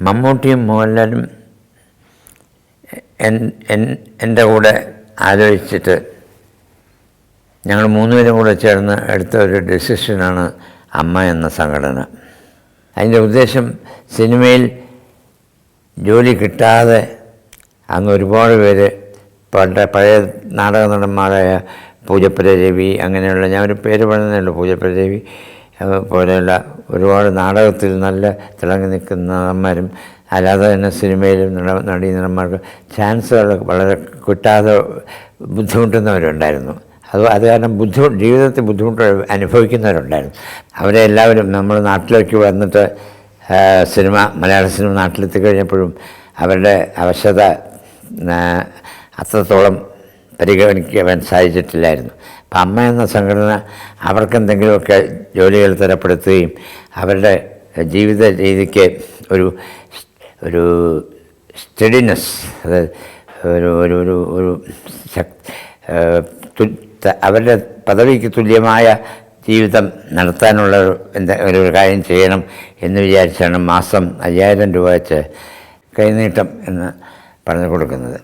മമ്മൂട്ടിയും മോഹൻലാലും എൻ്റെ കൂടെ ആലോചിച്ചിട്ട് ഞങ്ങൾ മൂന്നുപേരും കൂടെ ചേർന്ന് എടുത്ത ഒരു ഡിസിഷനാണ് അമ്മ എന്ന സംഘടന. അതിൻ്റെ ഉദ്ദേശം സിനിമയിൽ ജോലി കിട്ടാതെ അന്ന് ഒരുപാട് പേര് പഴയ നാടക നടന്മാരായ പൂജപ്പുര രവി, അങ്ങനെയുള്ള ഞാൻ ഒരു പേര് പറയുന്നതല്ലോ, പൂജപ്പുര രവി പോലെയുള്ള ഒരുപാട് നാടകത്തിൽ നല്ല തിളങ്ങി നിൽക്കുന്ന നടന്മാരും അല്ലാതെ തന്നെ സിനിമയിലും നടീനടന്മാർക്ക് ചാൻസുകൾ വളരെ കിട്ടാതെ ബുദ്ധിമുട്ടുന്നവരുണ്ടായിരുന്നു. അത് കാരണം ജീവിതത്തിൽ ബുദ്ധിമുട്ട് അനുഭവിക്കുന്നവരുണ്ടായിരുന്നു. അവരെ എല്ലാവരും നമ്മൾ നാട്ടിലേക്ക് വന്നിട്ട് മലയാള സിനിമ നാട്ടിലെത്തി കഴിഞ്ഞപ്പോഴും അവരുടെ അവശത അത്രത്തോളം പരിഗണിക്കുവാൻ സാധിച്ചിട്ടില്ലായിരുന്നു. അപ്പം അമ്മ എന്ന സംഘടന അവർക്കെന്തെങ്കിലുമൊക്കെ ജോലികൾ തരപ്പെടുത്തുകയും അവരുടെ ജീവിത രീതിക്ക് ഒരു സ്റ്റഡിനെസ്, അതായത് ഒരു അവരുടെ പദവിക്ക് തുല്യമായ ജീവിതം നടത്താനുള്ള ഒരു കാര്യം ചെയ്യണം എന്ന് വിചാരിച്ചാണ് മാസം 5000 രൂപ വെച്ച് കൈനീട്ടം എന്ന് പറഞ്ഞു കൊടുക്കുന്നത്.